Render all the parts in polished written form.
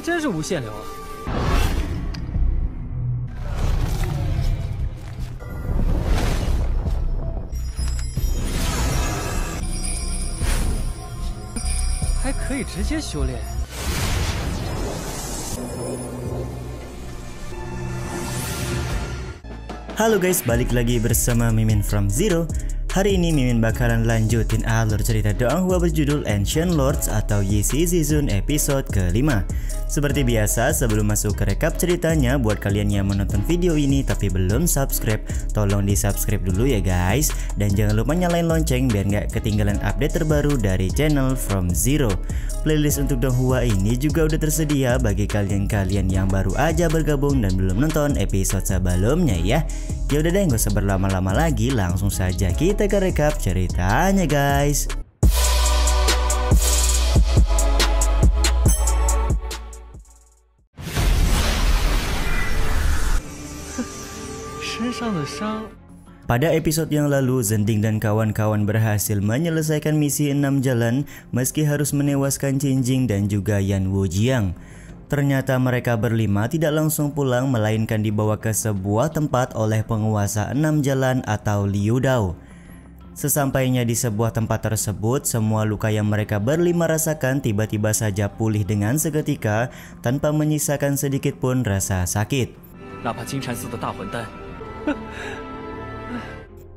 还真是无限流啊！还可以直接修炼。 Halo guys, balik lagi bersama Mimin from Zero. Hari ini Mimin bakalan lanjutin alur cerita Donghua berjudul Ancient Lords atau Yi-Si Season episode kelima. Seperti biasa, sebelum masuk ke rekap ceritanya, buat kalian yang menonton video ini tapi belum subscribe, tolong di subscribe dulu ya guys. Dan jangan lupa nyalain lonceng biar nggak ketinggalan update terbaru dari channel From Zero. Playlist untuk Donghua ini juga udah tersedia bagi kalian-kalian yang baru aja bergabung dan belum nonton episode sebelumnya ya. Ya udah deh, gak usah berlama-lama lagi, langsung saja kita ke rekap ceritanya guys. Pada episode yang lalu, Zhending dan kawan-kawan berhasil menyelesaikan misi 6 jalan meski harus menewaskan Qingjing dan juga Yan Wujiang. Ternyata mereka berlima tidak langsung pulang melainkan dibawa ke sebuah tempat oleh penguasa 6 jalan atau Liu Dao. Sesampainya di sebuah tempat tersebut, semua luka yang mereka berlima rasakan tiba-tiba saja pulih dengan seketika tanpa menyisakan sedikit pun rasa sakit.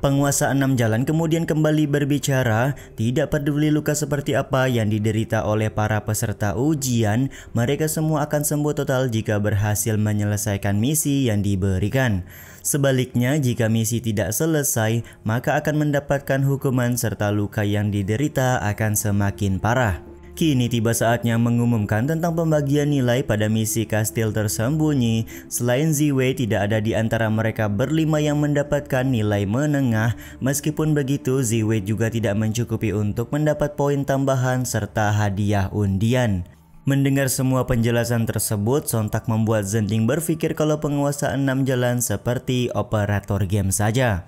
Penguasa 6 jalan kemudian kembali berbicara, tidak peduli luka seperti apa yang diderita oleh para peserta ujian, mereka semua akan sembuh total jika berhasil menyelesaikan misi yang diberikan. Sebaliknya, jika misi tidak selesai, maka akan mendapatkan hukuman serta luka yang diderita akan semakin parah. Kini tiba saatnya mengumumkan tentang pembagian nilai pada misi kastil tersembunyi. Selain Ziwei, tidak ada di antara mereka berlima yang mendapatkan nilai menengah. Meskipun begitu, Ziwei juga tidak mencukupi untuk mendapat poin tambahan serta hadiah undian. Mendengar semua penjelasan tersebut, sontak membuat Zhending berpikir kalau penguasa 6 jalan seperti operator game saja.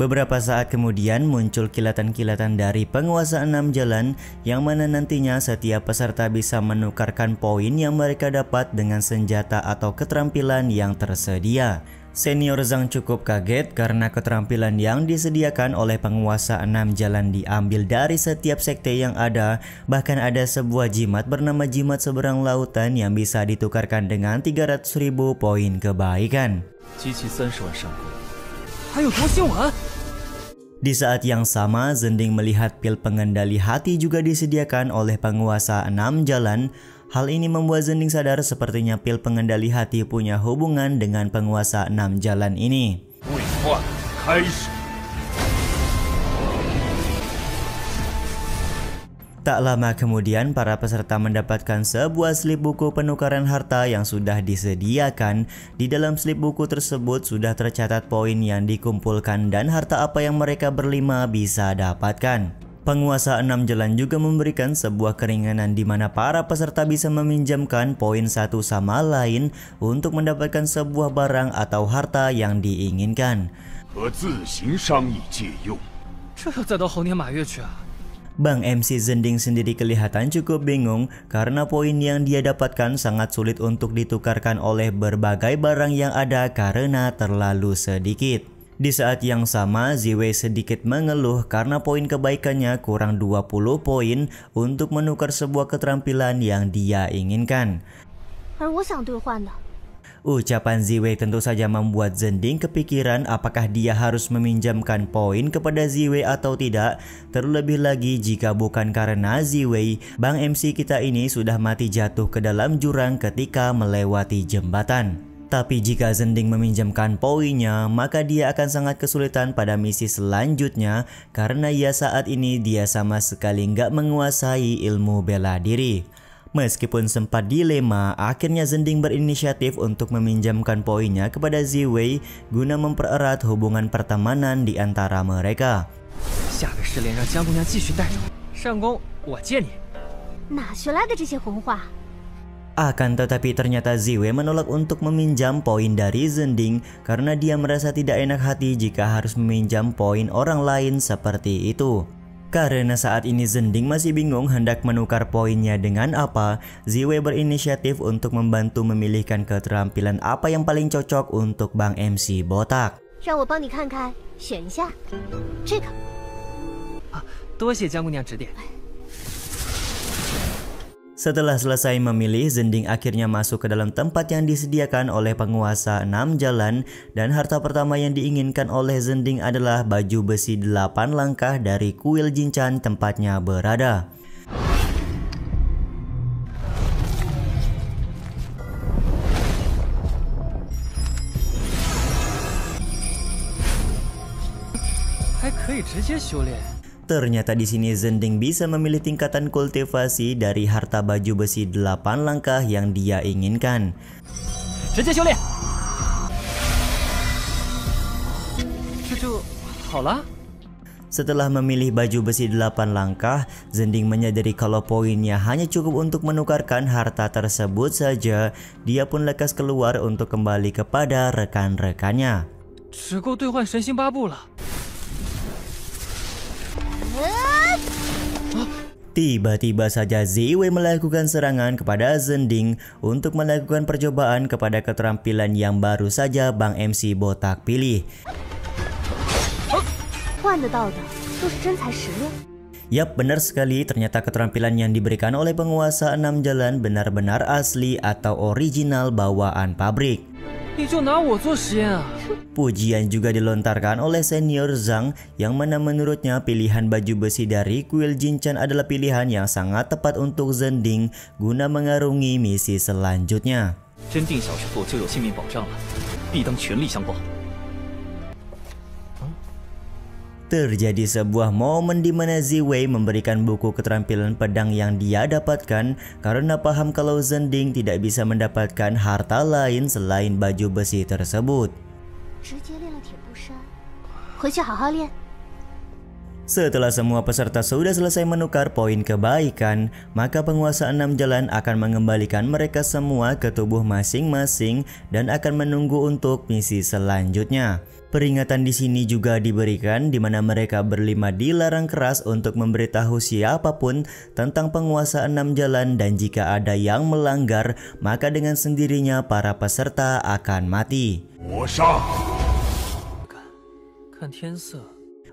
Beberapa saat kemudian muncul kilatan-kilatan dari penguasa 6 jalan yang mana nantinya setiap peserta bisa menukarkan poin yang mereka dapat dengan senjata atau keterampilan yang tersedia. Senior Zhang cukup kaget karena keterampilan yang disediakan oleh penguasa 6 jalan diambil dari setiap sekte yang ada. Bahkan ada sebuah jimat bernama jimat seberang lautan yang bisa ditukarkan dengan 300.000 poin kebaikan. Di saat yang sama, Zhending melihat pil pengendali hati juga disediakan oleh penguasa 6 jalan. Hal ini membuat Zhending sadar sepertinya pil pengendali hati punya hubungan dengan penguasa 6 jalan ini. Tak lama kemudian, para peserta mendapatkan sebuah slip buku penukaran harta yang sudah disediakan. Di dalam slip buku tersebut sudah tercatat poin yang dikumpulkan dan harta apa yang mereka berlima bisa dapatkan. Penguasa 6 jalan juga memberikan sebuah keringanan di mana para peserta bisa meminjamkan poin satu sama lain untuk mendapatkan sebuah barang atau harta yang diinginkan. Bang MC Zhending sendiri kelihatan cukup bingung karena poin yang dia dapatkan sangat sulit untuk ditukarkan oleh berbagai barang yang ada karena terlalu sedikit. Di saat yang sama, Ziwei sedikit mengeluh karena poin kebaikannya kurang 20 poin untuk menukar sebuah keterampilan yang dia inginkan. Ucapan Ziwei tentu saja membuat Zhending kepikiran apakah dia harus meminjamkan poin kepada Ziwei atau tidak. Terlebih lagi jika bukan karena Ziwei, Bang MC kita ini sudah mati jatuh ke dalam jurang ketika melewati jembatan. Tapi jika Zhending meminjamkan poinnya, maka dia akan sangat kesulitan pada misi selanjutnya karena ya saat ini dia sama sekali nggak menguasai ilmu bela diri. Meskipun sempat dilema, akhirnya Zhending berinisiatif untuk meminjamkan poinnya kepada Ziwei guna mempererat hubungan pertemanan di antara mereka. Akan tetapi ternyata Ziwei menolak untuk meminjam poin dari Zhending karena dia merasa tidak enak hati jika harus meminjam poin orang lain seperti itu. Karena saat ini Zhending masih bingung hendak menukar poinnya dengan apa, Ziwei berinisiatif untuk membantu memilihkan keterampilan apa yang paling cocok untuk Bang MC Botak. 让我帮你看看，选一下这个。多谢江姑娘指点。 Setelah selesai memilih, Zhending akhirnya masuk ke dalam tempat yang disediakan oleh penguasa 6 jalan dan harta pertama yang diinginkan oleh Zhending adalah baju besi 8 langkah dari kuil Jinchan tempatnya berada. Ternyata di sini Zhending bisa memilih tingkatan kultivasi dari harta baju besi 8 langkah yang dia inginkan. Setelah memilih baju besi 8 langkah, Zhending menyadari kalau poinnya hanya cukup untuk menukarkan harta tersebut saja. Dia pun lekas keluar untuk kembali kepada rekan-rekannya. Tiba-tiba saja Ziwei melakukan serangan kepada Zhending untuk melakukan percobaan kepada keterampilan yang baru saja Bang MC Botak pilih. Yap, benar sekali, ternyata keterampilan yang diberikan oleh penguasa 6 jalan benar-benar asli atau original bawaan pabrik. Pujian juga dilontarkan oleh senior Zhang yang mana menurutnya pilihan baju besi dari kuil Jinchan adalah pilihan yang sangat tepat untuk Zhending guna mengarungi misi selanjutnya. Terjadi sebuah momen di mana Ziwei memberikan buku keterampilan pedang yang dia dapatkan karena paham kalau Zhending tidak bisa mendapatkan harta lain selain baju besi tersebut. Setelah semua peserta sudah selesai menukar poin kebaikan, maka penguasa 6 jalan akan mengembalikan mereka semua ke tubuh masing-masing dan akan menunggu untuk misi selanjutnya. Peringatan di sini juga diberikan di mana mereka berlima dilarang keras untuk memberitahu siapapun tentang penguasa 6 jalan dan jika ada yang melanggar, maka dengan sendirinya para peserta akan mati.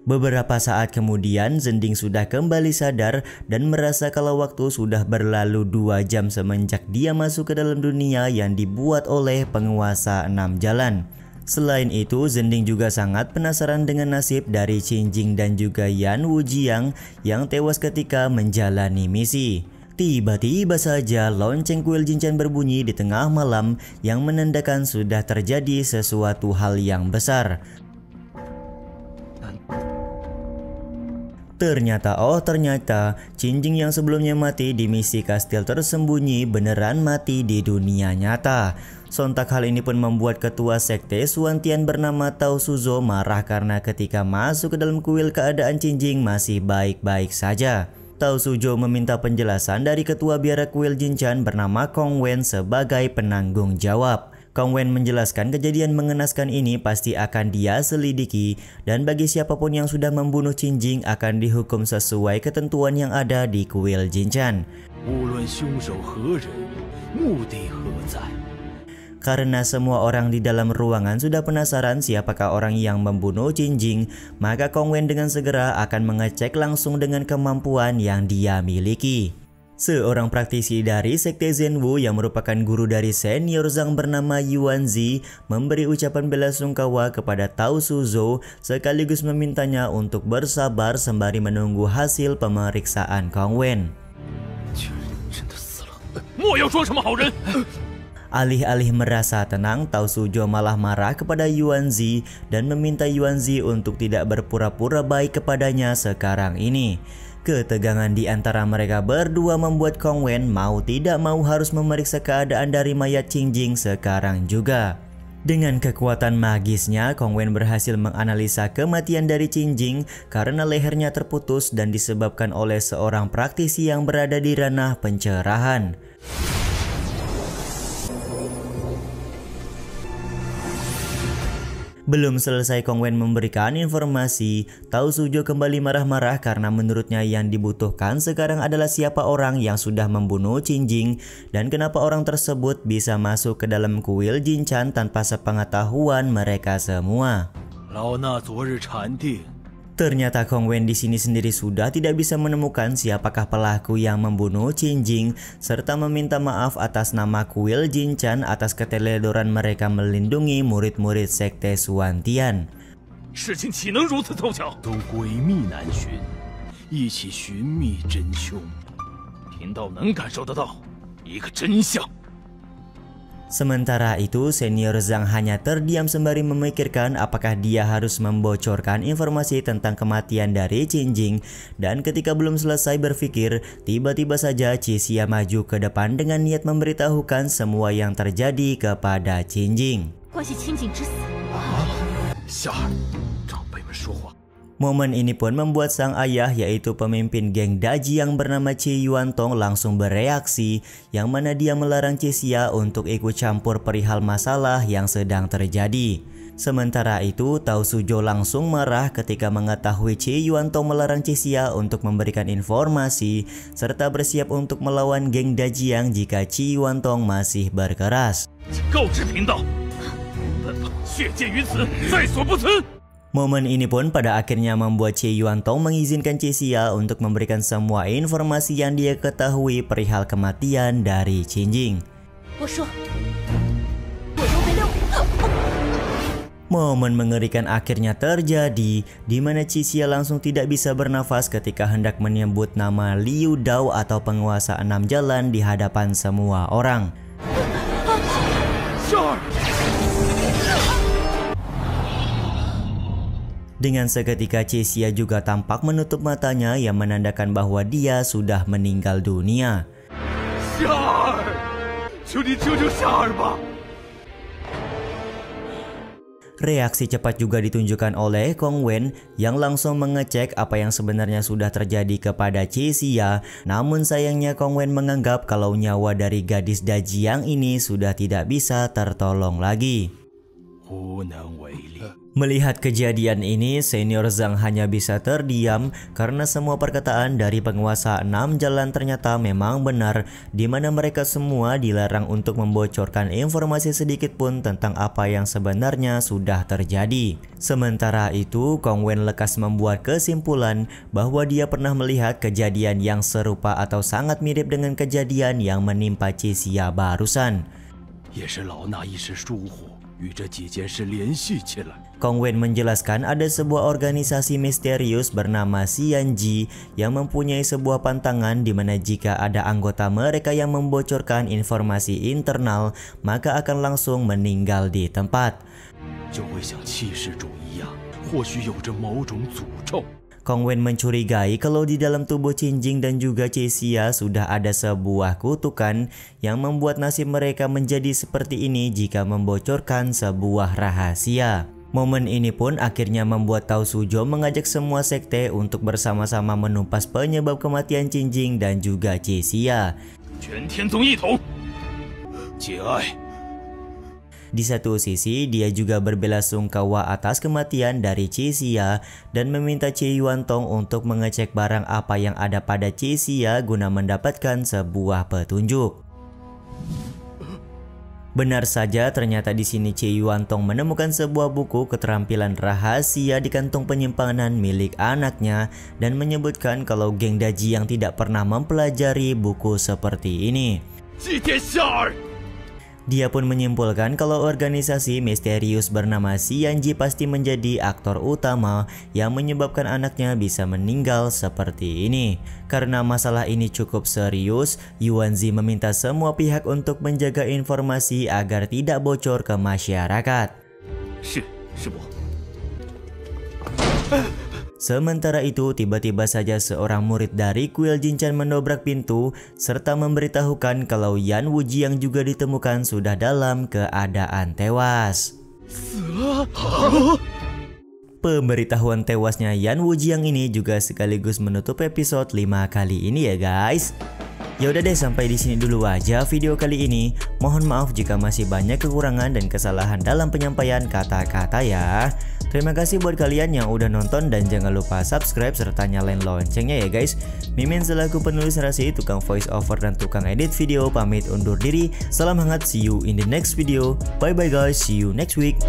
Beberapa saat kemudian Zhending sudah kembali sadar dan merasa kalau waktu sudah berlalu 2 jam semenjak dia masuk ke dalam dunia yang dibuat oleh penguasa 6 jalan. Selain itu, Zhending juga sangat penasaran dengan nasib dari Qingjing dan juga Yan Wujiang yang tewas ketika menjalani misi. Tiba-tiba saja lonceng kuil Jinchan berbunyi di tengah malam yang menandakan sudah terjadi sesuatu hal yang besar. Ternyata Qingjing yang sebelumnya mati di misi kastil tersembunyi beneran mati di dunia nyata. Sontak hal ini pun membuat ketua sekte Suantian bernama Tao Suzhou marah karena ketika masuk ke dalam kuil keadaan Qingjing masih baik-baik saja. Tao Suzhou meminta penjelasan dari ketua biara kuil Jinchan bernama Kong Wen sebagai penanggung jawab. Kong Wen menjelaskan kejadian mengenaskan ini pasti akan dia selidiki dan bagi siapapun yang sudah membunuh Qingjing akan dihukum sesuai ketentuan yang ada di kuil Jinchan. Karena semua orang di dalam ruangan sudah penasaran siapakah orang yang membunuh Qingjing, maka Kong Wen dengan segera akan mengecek langsung dengan kemampuan yang dia miliki. Seorang praktisi dari sekte Zhenwu yang merupakan guru dari senior Zhang bernama Yuan Zi memberi ucapan bela sungkawa kepada Tao Suzhou sekaligus memintanya untuk bersabar sembari menunggu hasil pemeriksaan Kong Wen. Alih-alih merasa tenang, Tao Suzhou malah marah kepada Yuan Zi dan meminta Yuan Zi untuk tidak berpura-pura baik kepadanya sekarang ini. Ketegangan di antara mereka berdua membuat Kong Wen mau tidak mau harus memeriksa keadaan dari mayat Qingjing sekarang juga. Dengan kekuatan magisnya, Kong Wen berhasil menganalisa kematian dari Qingjing karena lehernya terputus dan disebabkan oleh seorang praktisi yang berada di ranah pencerahan. Belum selesai Kong Wen memberikan informasi, Tao Suzhou kembali marah-marah karena menurutnya yang dibutuhkan sekarang adalah siapa orang yang sudah membunuh Qin Jing dan kenapa orang tersebut bisa masuk ke dalam kuil Jinchan tanpa sepengetahuan mereka semua. Ternyata Kong Wen di sini sendiri sudah tidak bisa menemukan siapakah pelaku yang membunuh Qin Jing serta meminta maaf atas nama kuil Jinchan atas keteledoran mereka melindungi murid-murid sekte Xuantian. Sementara itu, Senior Zhang hanya terdiam sembari memikirkan apakah dia harus membocorkan informasi tentang kematian dari Qin Jing. Dan ketika belum selesai berpikir, tiba-tiba saja Qixia maju ke depan dengan niat memberitahukan semua yang terjadi kepada Qin Jing. Momen ini pun membuat sang ayah yaitu pemimpin geng Daji yang bernama Qi Yuantong langsung bereaksi yang mana dia melarang Qixia untuk ikut campur perihal masalah yang sedang terjadi. Sementara itu Tao Suzhou langsung marah ketika mengetahui Qi Yuantong melarang Qixia untuk memberikan informasi serta bersiap untuk melawan geng Dajiang jika Qi Yuantong masih berkeras. Momen ini pun pada akhirnya membuat Qi Yuantong mengizinkan Qixia untuk memberikan semua informasi yang dia ketahui perihal kematian dari Qin Jing. Momen mengerikan akhirnya terjadi di mana Qixia langsung tidak bisa bernafas ketika hendak menyebut nama Liu Dao atau penguasa 6 jalan di hadapan semua orang. Dengan seketika Qixia juga tampak menutup matanya yang menandakan bahwa dia sudah meninggal dunia. Reaksi cepat juga ditunjukkan oleh Kong Wen yang langsung mengecek apa yang sebenarnya sudah terjadi kepada Qixia. Namun sayangnya Kong Wen menganggap kalau nyawa dari gadis Dajiang ini sudah tidak bisa tertolong lagi. Melihat kejadian ini, Senior Zhang hanya bisa terdiam karena semua perkataan dari penguasa 6 jalan ternyata memang benar, di mana mereka semua dilarang untuk membocorkan informasi sedikit pun tentang apa yang sebenarnya sudah terjadi. Sementara itu, Kong Wen lekas membuat kesimpulan bahwa dia pernah melihat kejadian yang serupa atau sangat mirip dengan kejadian yang menimpa Qixia barusan. Kong Wen menjelaskan ada sebuah organisasi misterius bernama Xianji yang mempunyai sebuah pantangan di mana jika ada anggota mereka yang membocorkan informasi internal, maka akan langsung meninggal di tempat. Kong Wen mencurigai kalau di dalam tubuh Qin Jing dan juga Qixia sudah ada sebuah kutukan yang membuat nasib mereka menjadi seperti ini jika membocorkan sebuah rahasia. Momen ini pun akhirnya membuat Tao Suzhou mengajak semua sekte untuk bersama-sama menumpas penyebab kematian Qin Jing dan juga Qixia. Di satu sisi, dia juga berbelasungkawa atas kematian dari Qixia dan meminta Qi Yuantong untuk mengecek barang apa yang ada pada Qixia guna mendapatkan sebuah petunjuk. Benar saja, ternyata di sini Qi Yuantong menemukan sebuah buku keterampilan rahasia di kantung penyimpanan milik anaknya dan menyebutkan kalau geng Daji yang tidak pernah mempelajari buku seperti ini. Dia pun menyimpulkan kalau organisasi misterius bernama Xianji pasti menjadi aktor utama yang menyebabkan anaknya bisa meninggal seperti ini. Karena masalah ini cukup serius, Yuanzi meminta semua pihak untuk menjaga informasi agar tidak bocor ke masyarakat. Sementara itu, tiba-tiba saja seorang murid dari kuil Jinchan mendobrak pintu serta memberitahukan kalau Yan Wuji yang juga ditemukan sudah dalam keadaan tewas. Pemberitahuan tewasnya Yan Wuji yang ini juga sekaligus menutup episode 5 kali ini ya guys. Ya udah deh, sampai di sini dulu aja video kali ini. Mohon maaf jika masih banyak kekurangan dan kesalahan dalam penyampaian kata-kata ya. Terima kasih buat kalian yang udah nonton dan jangan lupa subscribe serta nyalain loncengnya ya guys. Mimin selaku penulis narasi, tukang voice over dan tukang edit video pamit undur diri. Salam hangat, see you in the next video. Bye bye guys, see you next week.